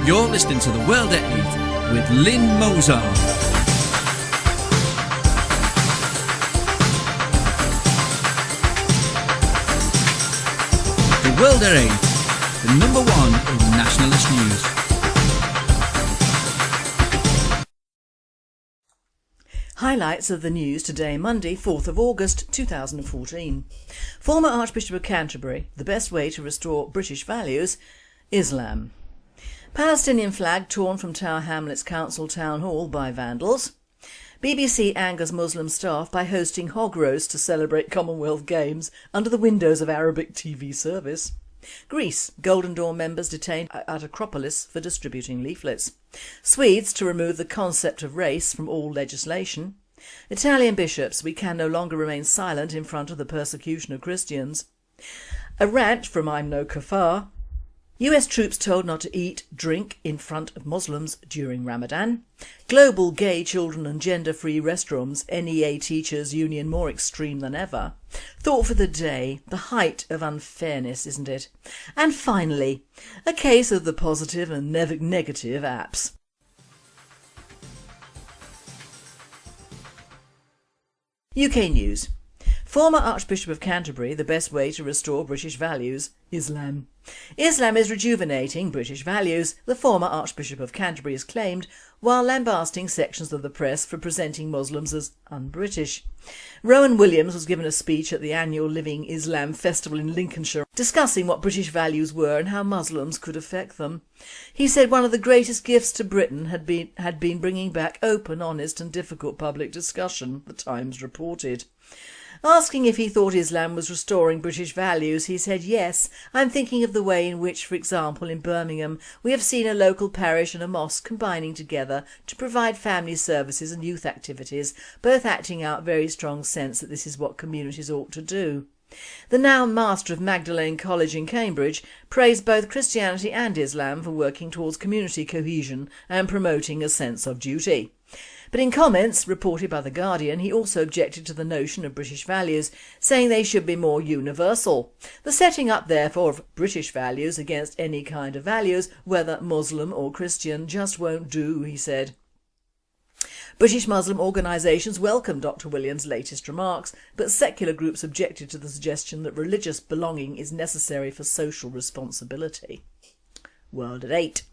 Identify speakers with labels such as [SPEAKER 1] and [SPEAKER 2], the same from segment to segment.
[SPEAKER 1] You're listening to The World at 8 with Lynn Mozart. The World at 8, the number one in nationalist news.
[SPEAKER 2] Highlights of the news today, Monday, 4th of August 2014. Former Archbishop of Canterbury, the best way to restore British values, Islam. Palestinian flag torn from Tower Hamlets Council Town Hall by vandals. BBC angers Muslim staff by hosting hog roast to celebrate Commonwealth Games under the windows of Arabic TV service. Greece, Golden Dawn members detained at Acropolis for distributing leaflets. Swedes to remove the concept of race from all legislation. Italian bishops, we can no longer remain silent in front of the persecution of Christians. A rant from IMNOKUFFAR. US troops told not to eat, drink in front of Muslims during Ramadan. Global gay children and gender-free restrooms, NEA Teachers Union more extreme than ever. Thought for the day, the height of unfairness, isn't it? And finally, a case of the positive and negative apps. UK News. Former Archbishop of Canterbury, the best way to restore British values, Islam. Islam is rejuvenating British values, the former Archbishop of Canterbury has claimed, while lambasting sections of the press for presenting Muslims as un-British. Rowan Williams was given a speech at the annual Living Islam Festival in Lincolnshire, discussing what British values were and how Muslims could affect them. He said one of the greatest gifts to Britain had been bringing back open, honest and difficult public discussion, the Times reported. Asking if he thought Islam was restoring British values, he said, "Yes, I'm thinking of the way in which, for example, in Birmingham, we have seen a local parish and a mosque combining together to provide family services and youth activities, both acting out very strong sense that this is what communities ought to do." The now master of Magdalene College in Cambridge praised both Christianity and Islam for working towards community cohesion and promoting a sense of duty. But in comments reported by The Guardian, he also objected to the notion of British values, saying they should be more universal. The setting up, therefore, of British values against any kind of values, whether Muslim or Christian, just won't do, he said. British Muslim organisations welcomed Dr Williams' latest remarks, but secular groups objected to the suggestion that religious belonging is necessary for social responsibility. World at 8.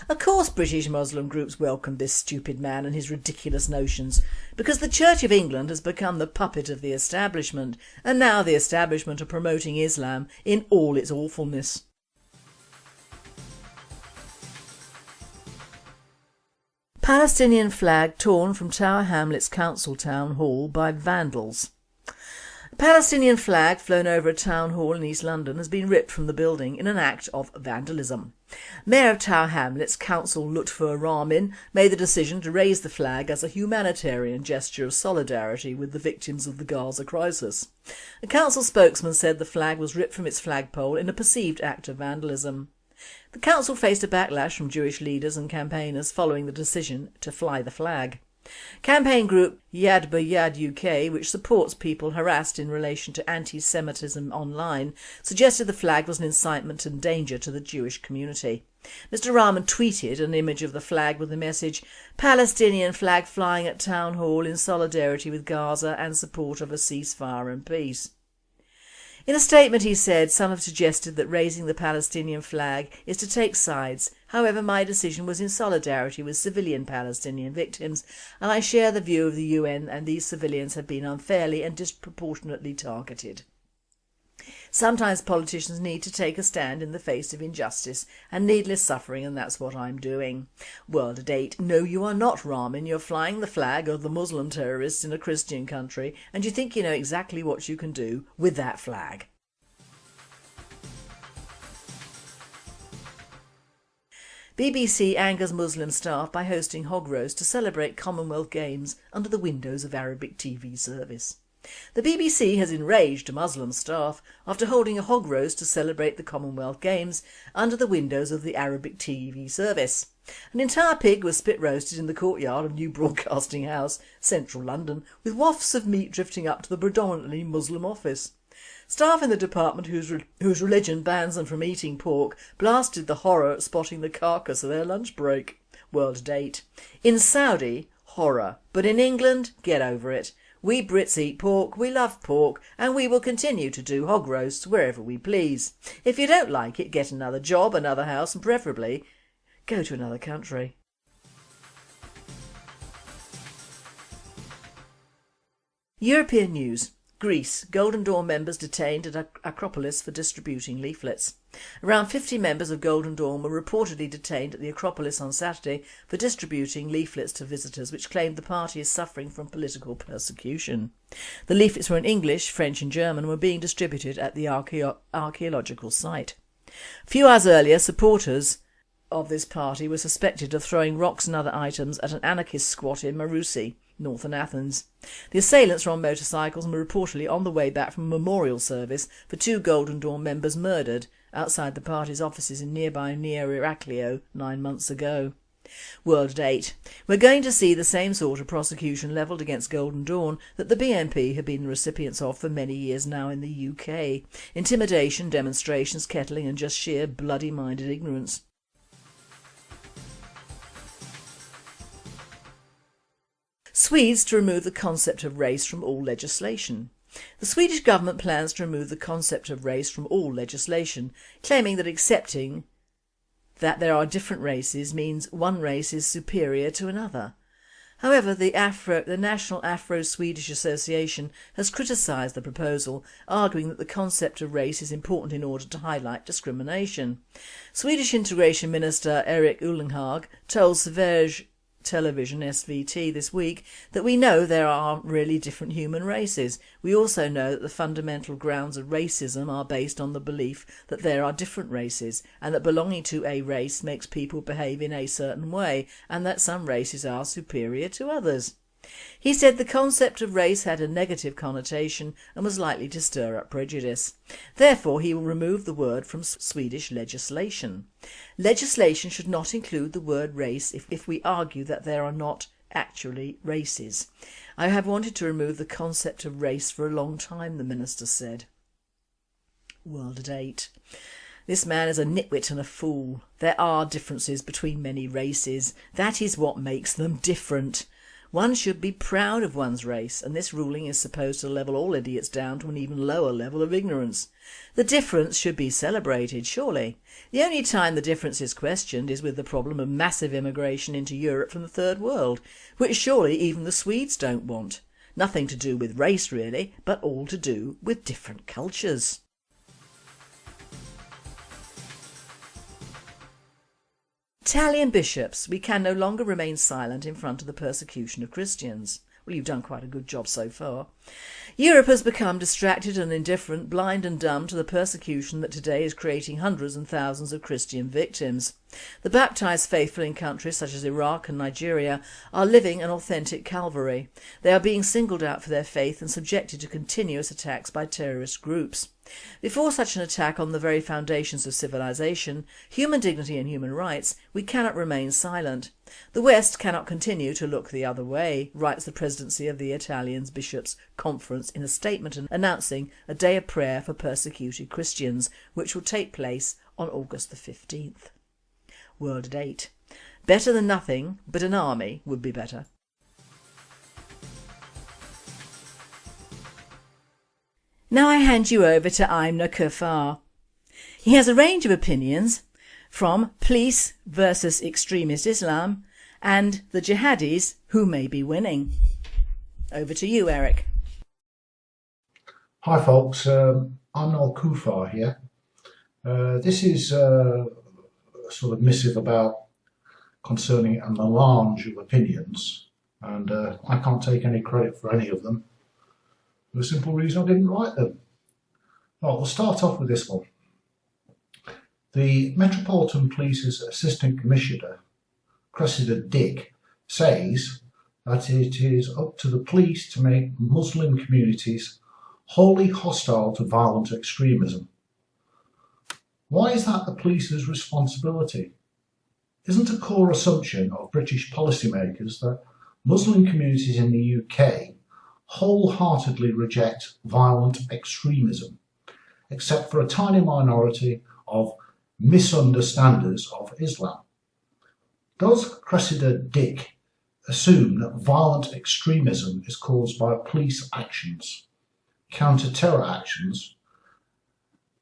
[SPEAKER 2] Of course British Muslim groups welcomed this stupid man and his ridiculous notions, because the Church of England has become the puppet of the establishment, and now the establishment are promoting Islam in all its awfulness. Palestinian flag torn from Tower Hamlets Council Town Hall by vandals. A Palestinian flag flown over a town hall in East London has been ripped from the building in an act of vandalism. Mayor of Tower Hamlets, Council Lutfur Rahmin, made the decision to raise the flag as a humanitarian gesture of solidarity with the victims of the Gaza crisis. A council spokesman said the flag was ripped from its flagpole in a perceived act of vandalism. The council faced a backlash from Jewish leaders and campaigners following the decision to fly the flag. Campaign group Yad B'Yad UK, which supports people harassed in relation to anti-Semitism online, suggested the flag was an incitement and danger to the Jewish community. Mr Rahman tweeted an image of the flag with the message, "Palestinian flag flying at Town Hall in solidarity with Gaza and support of a ceasefire and peace." In a statement he said, "Some have suggested that raising the Palestinian flag is to take sides. However, my decision was in solidarity with civilian Palestinian victims, and I share the view of the UN and these civilians have been unfairly and disproportionately targeted. Sometimes politicians need to take a stand in the face of injustice and needless suffering, and that's what I'm doing." World at 8. No, you are not, Rahman. You're flying the flag of the Muslim terrorists in a Christian country, and you think you know exactly what you can do with that flag. BBC angers Muslim staff by hosting hog roast to celebrate Commonwealth Games under the windows of Arabic TV service. The BBC has enraged Muslim staff after holding a hog roast to celebrate the Commonwealth Games under the windows of the Arabic TV service. An entire pig was spit roasted in the courtyard of New Broadcasting House, central London, with wafts of meat drifting up to the predominantly Muslim office. Staff in the department whose religion bans them from eating pork blasted the horror at spotting the carcass of their lunch break. World date. In Saudi, horror. But in England, get over it. We Brits eat pork, we love pork, and we will continue to do hog roasts wherever we please. If you don't like it, get another job, another house, and preferably go to another country. European news. Greece. Golden Dawn members detained at Acropolis for distributing leaflets. Around 50 members of Golden Dawn were reportedly detained at the Acropolis on Saturday for distributing leaflets to visitors which claimed the party is suffering from political persecution. The leaflets were in English, French and German and were being distributed at the archaeological site. A few hours earlier, supporters of this party were suspected of throwing rocks and other items at an anarchist squat in Marousi, northern Athens. The assailants were on motorcycles and were reportedly on the way back from a memorial service for 2 Golden Dawn members murdered outside the party's offices in nearby Neo Iraklio 9 months ago. World date. We're going to see the same sort of prosecution levelled against Golden Dawn that the BNP have been the recipients of for many years now in the UK. Intimidation, demonstrations, kettling and just sheer bloody-minded ignorance. Swedes to remove the concept of race from all legislation. The Swedish government plans to remove the concept of race from all legislation, claiming that accepting that there are different races means one race is superior to another. However, the National Afro-Swedish Association has criticised the proposal, arguing that the concept of race is important in order to highlight discrimination. Swedish Integration Minister Erik Ullenhag told Sveriges Television SVT this week that we know there are really different human races. We also know that the fundamental grounds of racism are based on the belief that there are different races and that belonging to a race makes people behave in a certain way and that some races are superior to others. He said the concept of race had a negative connotation and was likely to stir up prejudice. Therefore, he will remove the word from Swedish legislation. Legislation should not include the word race if we argue that there are not actually races. I have wanted to remove the concept of race for a long time, the minister said. World date. This man is a nitwit and a fool. There are differences between many races. That is what makes them different. One should be proud of one's race, and this ruling is supposed to level all idiots down to an even lower level of ignorance. The difference should be celebrated, surely. The only time the difference is questioned is with the problem of massive immigration into Europe from the Third World, which surely even the Swedes don't want. Nothing to do with race really, but all to do with different cultures. Italian bishops, we can no longer remain silent in front of the persecution of Christians. Well, you've done quite a good job so far. Europe has become distracted and indifferent, blind and dumb to the persecution that today is creating hundreds and thousands of Christian victims. The baptised faithful in countries such as Iraq and Nigeria are living an authentic Calvary. They are being singled out for their faith and subjected to continuous attacks by terrorist groups. Before such an attack on the very foundations of civilization, human dignity and human rights, we cannot remain silent. The West cannot continue to look the other way, writes the presidency of the Italian Bishops' Conference in a statement announcing a day of prayer for persecuted Christians, which will take place on August the 15th. World date. Better than nothing, but an army would be better. Now I hand you over to IMNOKUFFAR. He has a range of opinions, from police versus extremist Islam and the jihadis who may be winning. Over to you, Eric.
[SPEAKER 3] Hi folks, IMNOKUFFAR here. This is a sort of missive concerning a melange of opinions, and I can't take any credit for any of them. For the simple reason I didn't write them. Well, we'll start off with this one. The Metropolitan Police's Assistant Commissioner, Cressida Dick, says that it is up to the police to make Muslim communities wholly hostile to violent extremism. Why is that the police's responsibility? Isn't a core assumption of British policymakers that Muslim communities in the UK wholeheartedly reject violent extremism, except for a tiny minority of misunderstanders of Islam. Does Cressida Dick assume that violent extremism is caused by police actions, counter-terror actions,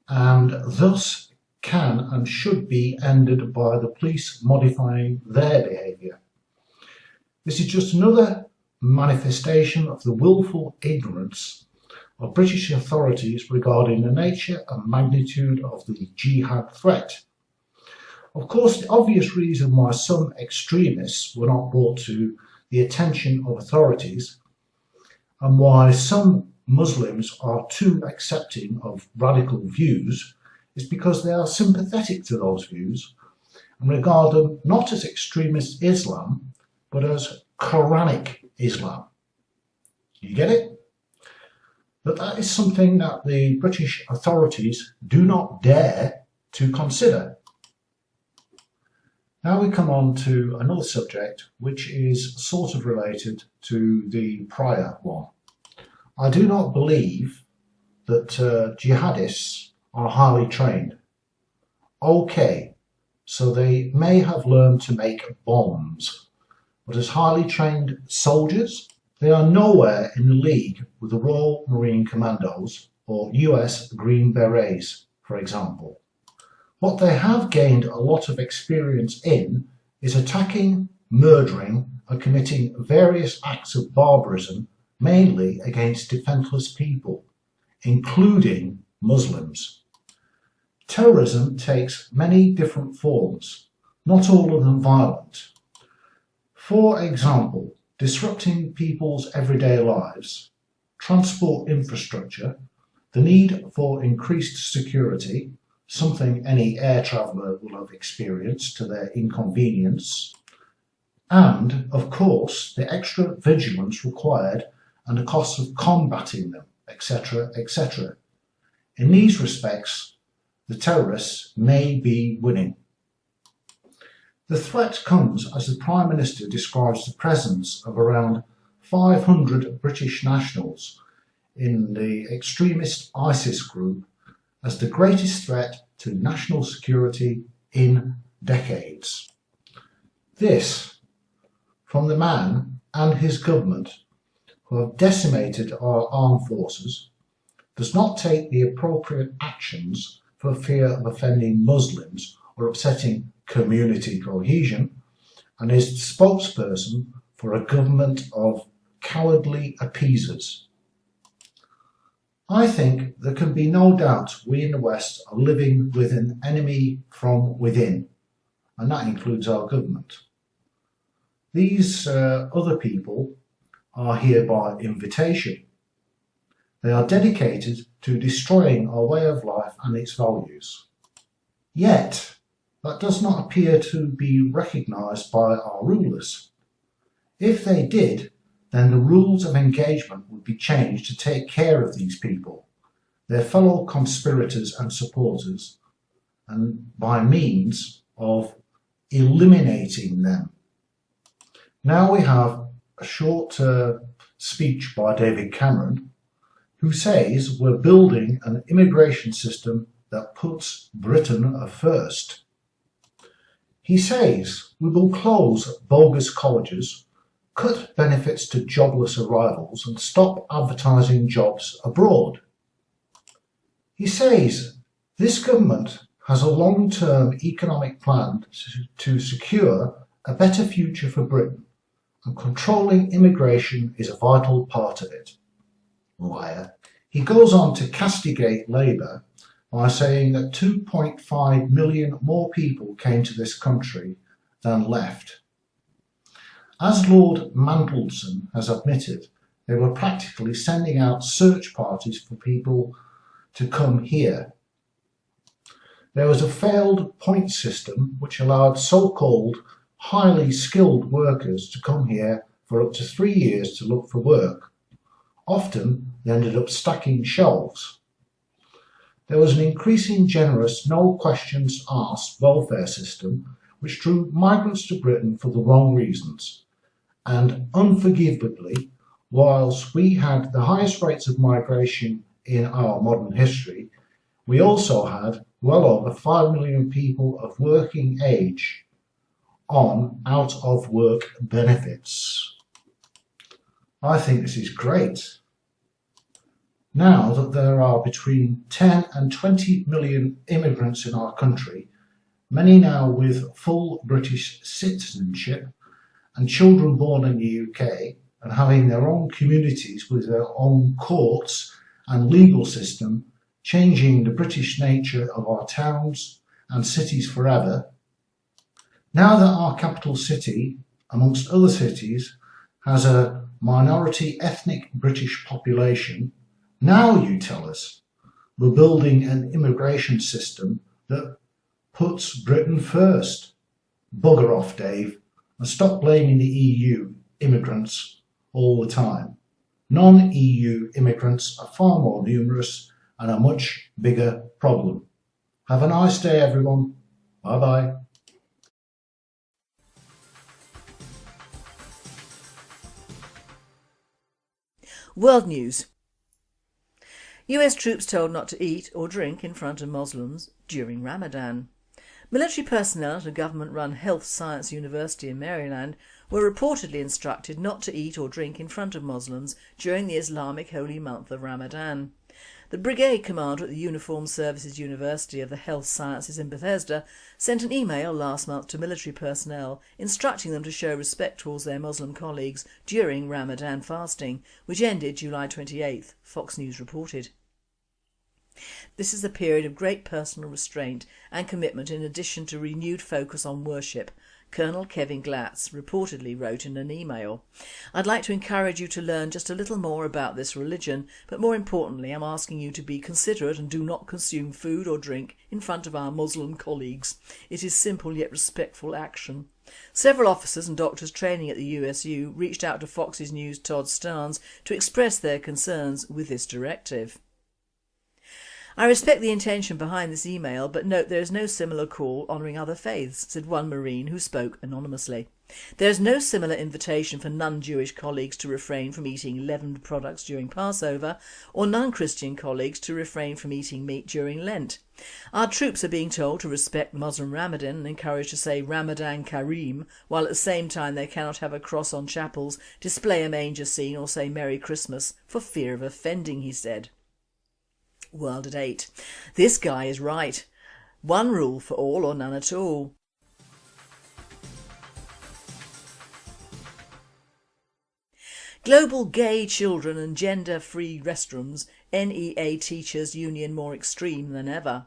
[SPEAKER 3] and thus can and should be ended by the police modifying their behaviour? This is just another manifestation of the willful ignorance of British authorities regarding the nature and magnitude of the jihad threat. Of course, the obvious reason why some extremists were not brought to the attention of authorities and why some Muslims are too accepting of radical views is because they are sympathetic to those views and regard them not as extremist Islam but as Quranic Islam. You get it? But that is something that the British authorities do not dare to consider. Now we come on to another subject which is sort of related to the prior one. I do not believe that jihadists are highly trained. Okay, so they may have learned to make bombs, but as highly trained soldiers, they are nowhere in the league with the Royal Marine Commandos or US Green Berets, for example. What they have gained a lot of experience in is attacking, murdering, and committing various acts of barbarism, mainly against defenceless people, including Muslims. Terrorism takes many different forms, not all of them violent. For example, disrupting people's everyday lives, transport infrastructure, the need for increased security, something any air traveller will have experienced to their inconvenience, and, of course, the extra vigilance required and the costs of combating them, etc., etc. In these respects, the terrorists may be winning. The threat comes as the Prime Minister describes the presence of around 500 British nationals in the extremist ISIS group as the greatest threat to national security in decades. This, from the man and his government who have decimated our armed forces, does not take the appropriate actions for fear of offending Muslims or upsetting community cohesion, and is the spokesperson for a government of cowardly appeasers. I think there can be no doubt we in the West are living with an enemy from within, and that includes our government. These other people are here by invitation. They are dedicated to destroying our way of life and its values. Yet, that does not appear to be recognised by our rulers. If they did, then the rules of engagement would be changed to take care of these people, their fellow conspirators and supporters, and by means of eliminating them. Now we have a short speech by David Cameron, who says we're building an immigration system that puts Britain first. He says we will close bogus colleges, cut benefits to jobless arrivals and stop advertising jobs abroad. He says this government has a long-term economic plan to secure a better future for Britain, and controlling immigration is a vital part of it. Liar. He goes on to castigate Labour by saying that 2.5 million more people came to this country than left. As Lord Mantleson has admitted, they were practically sending out search parties for people to come here. There was a failed point system which allowed so-called highly skilled workers to come here for up to 3 years to look for work. Often they ended up stacking shelves. There was an increasing generous, no questions asked welfare system which drew migrants to Britain for the wrong reasons. And unforgivably, whilst we had the highest rates of migration in our modern history, We also had well over 5 million people of working age on out-of-work benefits. I think this is great. Now that there are between 10 and 20 million immigrants in our country, many now with full British citizenship and children born in the UK and having their own communities with their own courts and legal system, changing the British nature of our towns and cities forever. Now that our capital city, amongst other cities, has a minority ethnic British population, now you tell us we're building an immigration system that puts Britain first. Bugger off, Dave, and stop blaming the EU immigrants all the time. Non-EU immigrants are far more numerous and a much bigger problem. Have a nice day, everyone. Bye-bye.
[SPEAKER 2] World news. US troops told not to eat or drink in front of Muslims during Ramadan. Military personnel at a government-run health science university in Maryland were reportedly instructed not to eat or drink in front of Muslims during the Islamic holy month of Ramadan. The brigade commander at the Uniformed Services University of the Health Sciences in Bethesda sent an email last month to military personnel instructing them to show respect towards their Muslim colleagues during Ramadan fasting, which ended July 28th, Fox News reported. This is a period of great personal restraint and commitment in addition to renewed focus on worship, Colonel Kevin Glatz reportedly wrote in an email. I'd like to encourage you to learn just a little more about this religion, but more importantly I'm asking you to be considerate and do not consume food or drink in front of our Muslim colleagues. It is simple yet respectful action. Several officers and doctors training at the USU reached out to Fox News' Todd Starnes to express their concerns with this directive. I respect the intention behind this email, but note there is no similar call honouring other faiths, said one Marine who spoke anonymously. There is no similar invitation for non-Jewish colleagues to refrain from eating leavened products during Passover, or non-Christian colleagues to refrain from eating meat during Lent. Our troops are being told to respect Muslim Ramadan and encouraged to say Ramadan Kareem, while at the same time they cannot have a cross on chapels, display a manger scene or say Merry Christmas for fear of offending, he said. World at 8. This guy is right. One rule for all or none at all. Global Gay Children and Gender-Free Restrooms, NEA Teachers Union more extreme than ever.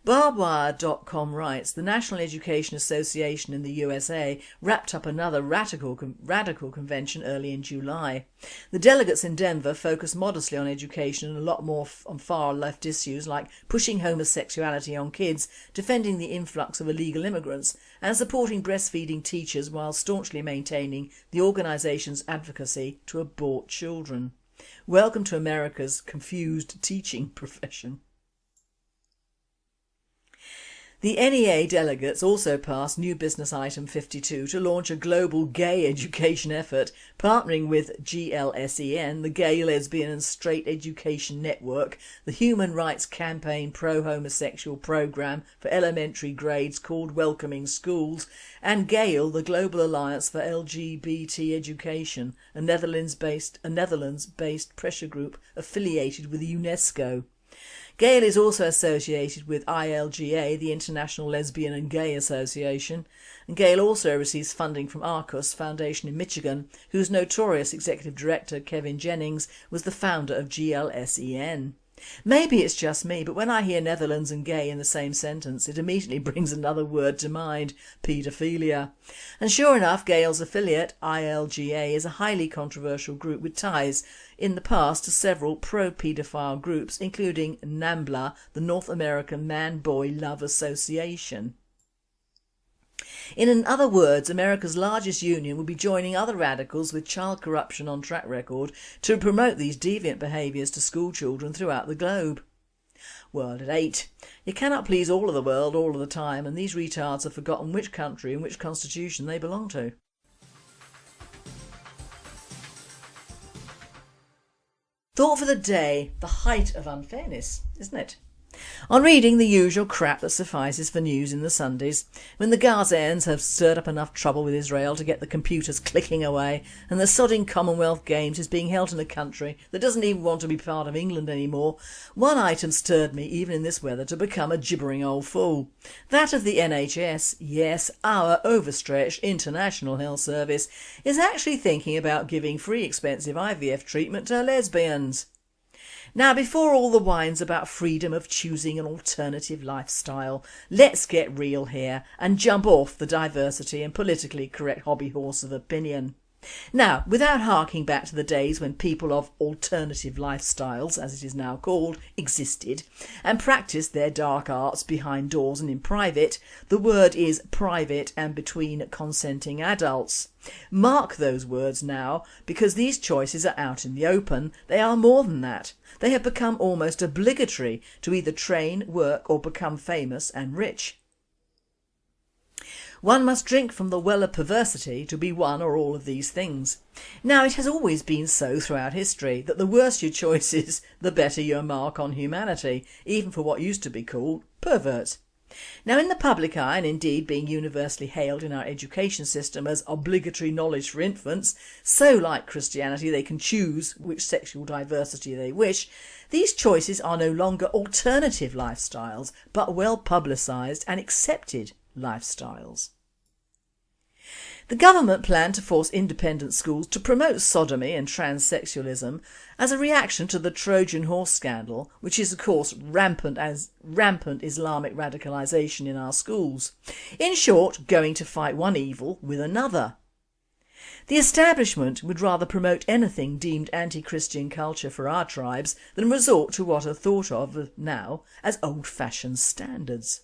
[SPEAKER 2] Barbwire.com writes, the National Education Association in the USA wrapped up another radical convention early in July. The delegates in Denver focused modestly on education and a lot more on far left issues like pushing homosexuality on kids, defending the influx of illegal immigrants and supporting breastfeeding teachers while staunchly maintaining the organisation's advocacy to abort children. Welcome to America's confused teaching profession. The NEA delegates also passed new business item 52 to launch a global gay education effort, partnering with GLSEN, the Gay, Lesbian and Straight Education Network, the human rights campaign pro-homosexual programme for elementary grades called Welcoming Schools, and GALE, the Global Alliance for LGBT Education, a Netherlands-based pressure group affiliated with UNESCO. GALE is also associated with ILGA, the International Lesbian and Gay Association, and GALE also receives funding from Arcus Foundation in Michigan, whose notorious executive director Kevin Jennings was the founder of GLSEN. Maybe it's just me, but when I hear Netherlands and gay in the same sentence, it immediately brings another word to mind, paedophilia. And sure enough, GALE's affiliate, ILGA, is a highly controversial group with ties in the past to several pro-paedophile groups, including NAMBLA, the North American Man-Boy Love Association. In other words, America's largest union will be joining other radicals with child corruption on track record to promote these deviant behaviours to school children throughout the globe. World at 8. You cannot please all of the world all of the time, and these retards have forgotten which country and which constitution they belong to. Thought for the day, the height of unfairness, isn't it? On reading the usual crap that suffices for news in the Sundays, when the Gazans have stirred up enough trouble with Israel to get the computers clicking away and the sodding Commonwealth Games is being held in a country that doesn't even want to be part of England anymore, one item stirred me even in this weather to become a gibbering old fool. That of the NHS, yes, our overstretched international health service, is actually thinking about giving free expensive IVF treatment to lesbians. Now, before all the whines about freedom of choosing an alternative lifestyle, let's get real here and jump off the diversity and politically correct hobby horse of opinion. Now, without harking back to the days when people of alternative lifestyles, as it is now called, existed and practised their dark arts behind doors and in private, the word is private and between consenting adults. Mark those words now, because these choices are out in the open. They are more than that. They have become almost obligatory to either train, work or become famous and rich. One must drink from the well of perversity to be one or all of these things. Now, it has always been so throughout history that the worse your choice is, the better your mark on humanity, even for what used to be called perverts. Now, in the public eye, and indeed being universally hailed in our education system as obligatory knowledge for infants, so like Christianity they can choose which sexual diversity they wish, these choices are no longer alternative lifestyles, but well publicised and accepted lifestyles. The government planned to force independent schools to promote sodomy and transsexualism as a reaction to the Trojan horse scandal, which is of course rampant Islamic radicalisation in our schools. In short, going to fight one evil with another. The establishment would rather promote anything deemed anti-Christian culture for our tribes than resort to what are thought of now as old-fashioned standards.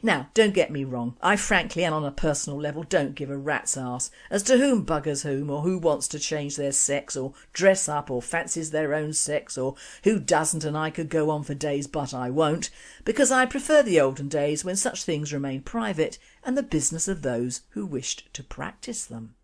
[SPEAKER 2] Now, don't get me wrong, I frankly and on a personal level don't give a rat's arse as to whom buggers whom or who wants to change their sex or dress up or fancies their own sex or who doesn't, and I could go on for days but I won't, because I prefer the olden days when such things remained private and the business of those who wished to practice them.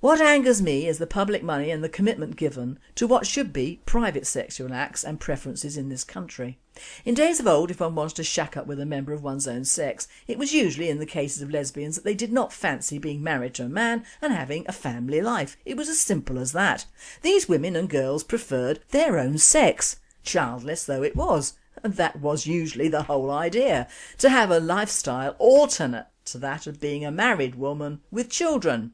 [SPEAKER 2] What angers me is the public money and the commitment given to what should be private sexual acts and preferences in this country. In days of old, if one wanted to shack up with a member of one's own sex, it was usually in the cases of lesbians that they did not fancy being married to a man and having a family life. It was as simple as that. These women and girls preferred their own sex, childless though it was, and that was usually the whole idea, to have a lifestyle alternate to that of being a married woman with children.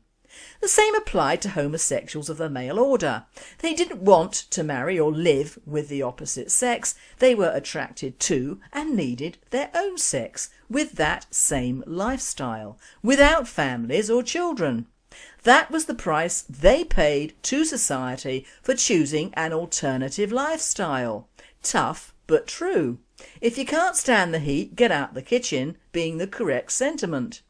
[SPEAKER 2] The same applied to homosexuals of the male order. They didn't want to marry or live with the opposite sex. They were attracted to and needed their own sex with that same lifestyle, without families or children. That was the price they paid to society for choosing an alternative lifestyle. Tough but true. If you can't stand the heat, get out the kitchen, being the correct sentiment.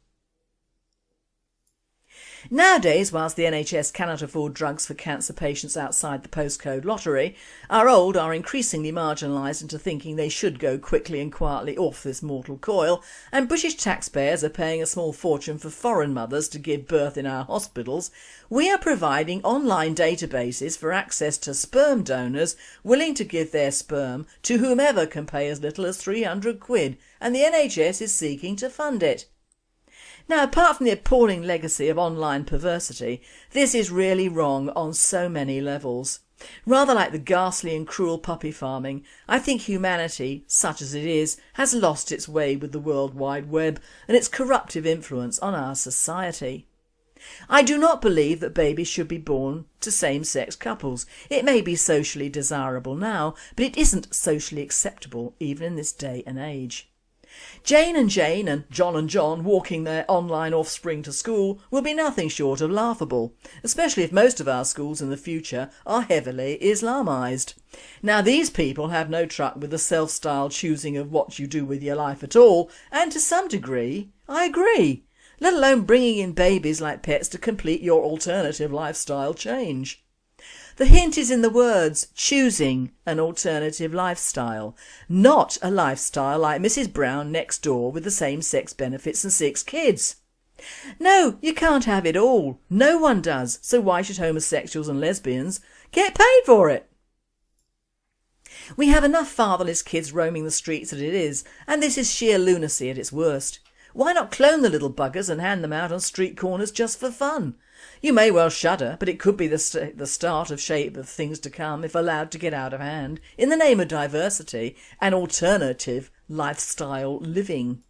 [SPEAKER 2] Nowadays, whilst the NHS cannot afford drugs for cancer patients outside the postcode lottery, our old are increasingly marginalised into thinking they should go quickly and quietly off this mortal coil, and British taxpayers are paying a small fortune for foreign mothers to give birth in our hospitals. We are providing online databases for access to sperm donors willing to give their sperm to whomever can pay as little as £300, and the NHS is seeking to fund it. Now, apart from the appalling legacy of online perversity, this is really wrong on so many levels. Rather like the ghastly and cruel puppy farming, I think humanity, such as it is, has lost its way with the World Wide Web and its corruptive influence on our society. I do not believe that babies should be born to same-sex couples. It may be socially desirable now, but it isn't socially acceptable even in this day and age. Jane and John walking their online offspring to school will be nothing short of laughable, especially if most of our schools in the future are heavily Islamised. Now, these people have no truck with the self-styled choosing of what you do with your life at all, and to some degree I agree, let alone bringing in babies like pets to complete your alternative lifestyle change. The hint is in the words choosing an alternative lifestyle, not a lifestyle like Mrs Brown next door with the same sex benefits and 6 kids. No, you can't have it all. No one does, so why should homosexuals and lesbians get paid for it? We have enough fatherless kids roaming the streets as it is, and this is sheer lunacy at its worst. Why not clone the little buggers and hand them out on street corners just for fun? You may well shudder, but it could be the start of shape of things to come if allowed to get out of hand, in the name of diversity and alternative lifestyle living.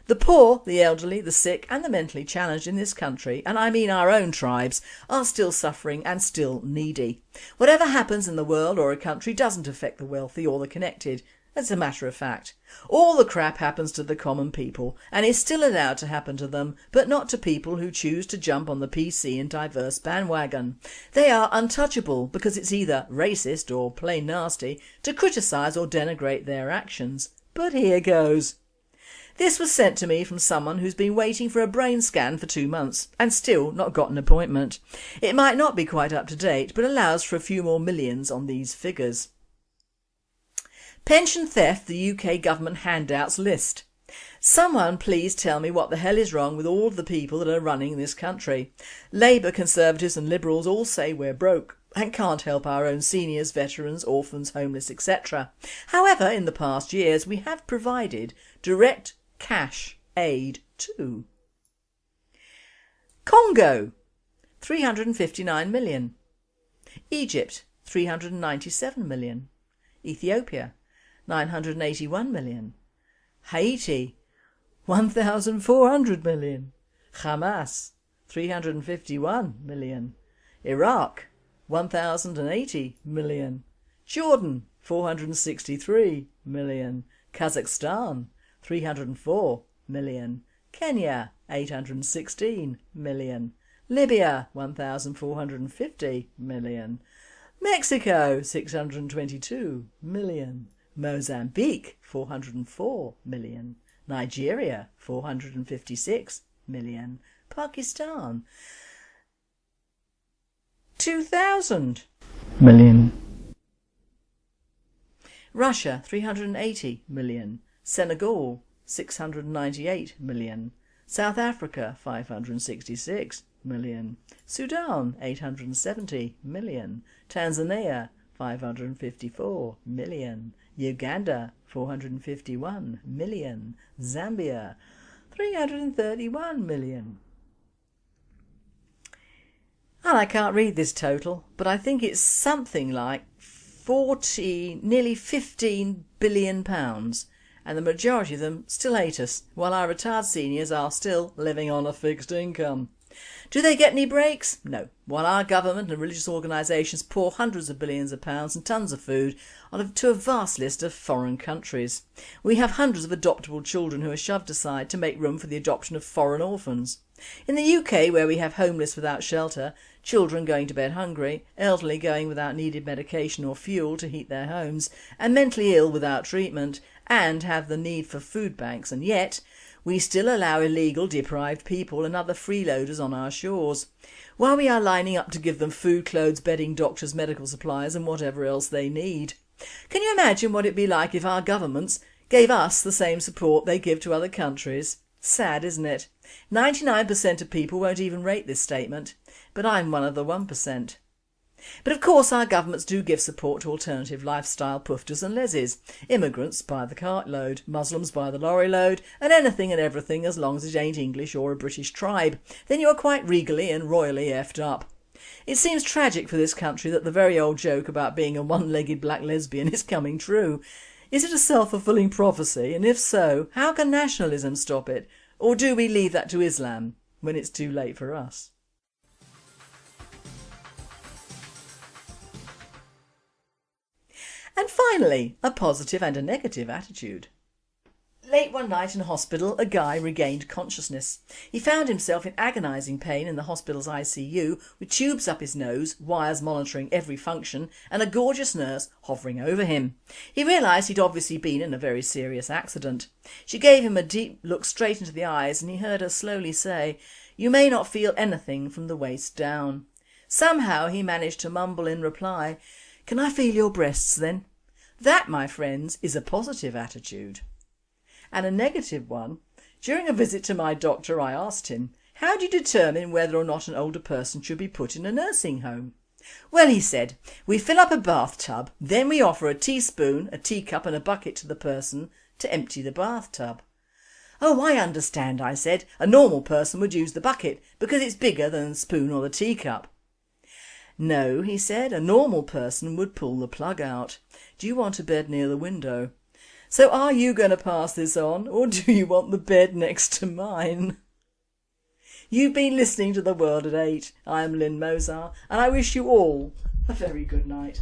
[SPEAKER 2] The poor, the elderly, the sick and the mentally challenged in this country, and I mean our own tribes, are still suffering and still needy. Whatever happens in the world or a country doesn't affect the wealthy or the connected. That's a matter of fact. All the crap happens to the common people and is still allowed to happen to them, but not to people who choose to jump on the PC and diverse bandwagon. They are untouchable because it's either racist or plain nasty to criticise or denigrate their actions. But here goes. This was sent to me from someone who's been waiting for a brain scan for 2 months and still not got an appointment. It might not be quite up to date, but allows for a few more millions on these figures. Pension theft, the UK government handouts list. Someone please tell me what the hell is wrong with all of the people that are running this country. Labour, Conservatives and Liberals all say we're broke and can't help our own seniors, veterans, orphans, homeless, etc. However, in the past years we have provided direct cash aid too. Congo, 359 million. Egypt, 397 million. Ethiopia, 981 million. Haiti, 1,400 million. Hamas, 351 million. Iraq, 1,080 million. Jordan, 463 million. Kazakhstan, 304 million. Kenya, 816 million. Libya, 1,450 million. Mexico, 622 million. Mozambique, 404 million. Nigeria, 456 million. Pakistan, 2,000 million. Russia, 380 million. Senegal, 698 million. South Africa, 566 million. Sudan, 870 million. Tanzania, 554 million. Uganda, 451 million. Zambia, 331 million. And I can't read this total, but I think it's something like nearly 15 billion pounds, and the majority of them still hate us, while our retired seniors are still living on a fixed income. Do they get any breaks? No. While our government and religious organisations pour hundreds of billions of pounds and tons of food to a vast list of foreign countries. We have hundreds of adoptable children who are shoved aside to make room for the adoption of foreign orphans. In the UK, where we have homeless without shelter, children going to bed hungry, elderly going without needed medication or fuel to heat their homes, and mentally ill without treatment, and have the need for food banks, and yet we still allow illegal, deprived people and other freeloaders on our shores, while we are lining up to give them food, clothes, bedding, doctors, medical supplies and whatever else they need. Can you imagine what it'd be like if our governments gave us the same support they give to other countries? Sad, isn't it? 99% of people won't even rate this statement, but I'm one of the 1%. But of course our governments do give support to alternative lifestyle pufters and leses, immigrants by the cartload, Muslims by the lorry load, and anything and everything as long as it ain't English or a British tribe. Then you are quite regally and royally effed up. It seems tragic for this country that the very old joke about being a one-legged black lesbian is coming true. Is it a self-fulfilling prophecy, and if so, how can nationalism stop it? Or do we leave that to Islam when it's too late for us? And finally, a positive and a negative attitude. Late one night in hospital, a guy regained consciousness. He found himself in agonising pain in the hospital's ICU, with tubes up his nose, wires monitoring every function, and a gorgeous nurse hovering over him. He realised he'd obviously been in a very serious accident. She gave him a deep look straight into the eyes, and he heard her slowly say, "You may not feel anything from the waist down." Somehow he managed to mumble in reply, "Can I feel your breasts then?" That, my friends, is a positive attitude. And a negative one. During a visit to my doctor I asked him, "How do you determine whether or not an older person should be put in a nursing home?" Well, he said, we fill up a bathtub, then we offer a teaspoon, a teacup and a bucket to the person to empty the bathtub. Oh, I understand, I said. A normal person would use the bucket because it's bigger than the spoon or the teacup. No, he said, a normal person would pull the plug out. Do you want a bed near the window? So are you going to pass this on, or do you want the bed next to mine? You've been listening to The World at 8. I am Lynn Mozart, and I wish you all a very good night.